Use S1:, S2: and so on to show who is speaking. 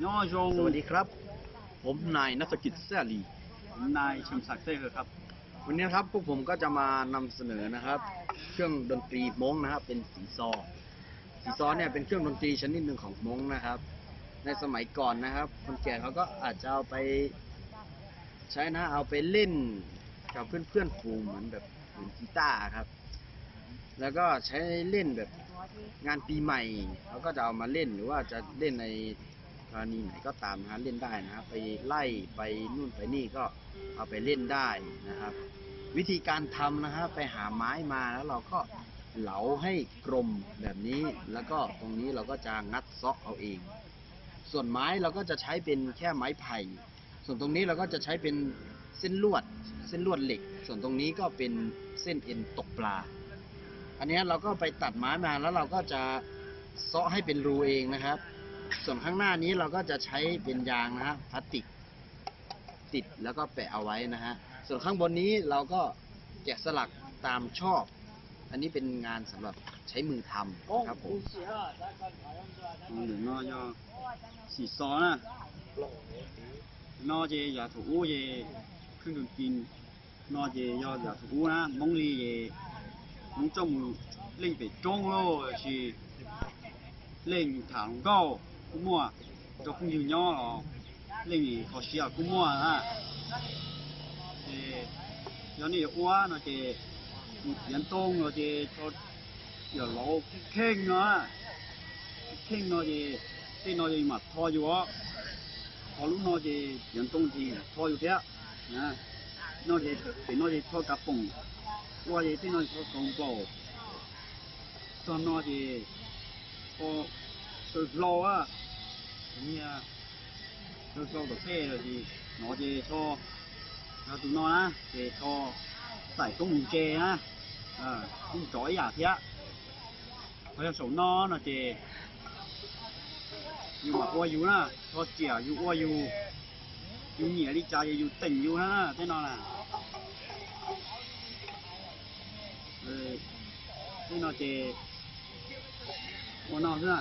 S1: ย่อจง
S2: สวัสดีครับผมนายณัฐกิจแซ่ลี
S1: ผมนายเชิงศักดิ์เซ่ครับ
S2: วันนี้ครับพวกผมก็จะมานำเสนอนะครับเครื่องดนตรีม้งนะครับเป็นสีซอเนี่ยเป็นเครื่องดนตรีชนิดหนึ่งของม้งนะครับในสมัยก่อนนะครับคนแก่เขาก็อาจจะเอาไปใช้นะเอาไปเล่นกับเพื่อนฝูงเหมือนกีตาร์ครับแล้วก็ใช้เล่นแบบงานปีใหม่เขาก็จะเอามาเล่นหรือว่าจะเล่นในกรณีไหนก็ตามนะเล่นได้นะครับไปไล่ไปนู่นไปนี่ก็เอาไปเล่นได้นะครับวิธีการทำนะครับไปหาไม้มาแล้วเราก็เหลาให้กลมแบบนี้แล้วก็ตรงนี้เราก็จะงัดเซาะเอาเองส่วนไม้เราก็จะใช้เป็นแค่ไม้ไผ่ส่วนตรงนี้เราก็จะใช้เป็นเส้นลวดเหล็กส่วนตรงนี้ก็เป็นเส้นเอ็นตกปลาอันนี้เราก็ไปตัดไม้มาแล้วเราก็จะเซาะให้เป็นรูเองนะครับส่วนข้างหน้านี้เราก็จะใช้เป็นยางนะฮะพลาสติกติดแล้วก็แปะเอาไว้นะฮะส่วนข้างบนนี้เราก็แกะสลักตามชอบอันนี้เป็นงานสำหรับใช้มือทำครับผม
S1: หรือนอย่อสีซอนะนอเจอย่าถูอู้เยขึ้นกินนอเจย่ออย่าถูอู้นะมงลีเยมงจงเล่งไปจงโลชีเล่งถางเก้ากูมั่วตัวคงอยู่ย่อหรอเล่งเขาเสียกูมั่วนะเจย้อนนี่อ้วนเนาะเจยันตรงเนาะเจเขาอย่าล้อเข่งเนาะเข่งเนาะเจที่เนาะเจมาทออยู่วะพอรู้เนาะเจยันตรงทีทออยู่เท่านะเนาะเจเป็นเนาะเจทอกระป๋องว่าเจที่เนาะทอกองเปล่าตอนเนาะเจพอสุดรออ่ะเนี่ยสุดรอตัวเท่เลยทีเนาะเจทอแล้วตัวเนาะนะเจทอใส่ตุ้งเจนะตุ้งจ่อยอย่างเท่าเขาจะส่งน้อเนาะเจอยู่มาอ้วอยู่นะทอเจี๋ยอยู่อ้วอยู่เหนียดิจ่าอยู่เต่งอยู่นะแน่นอนน่ะที่นอเจอ้วนนอใช่ไหม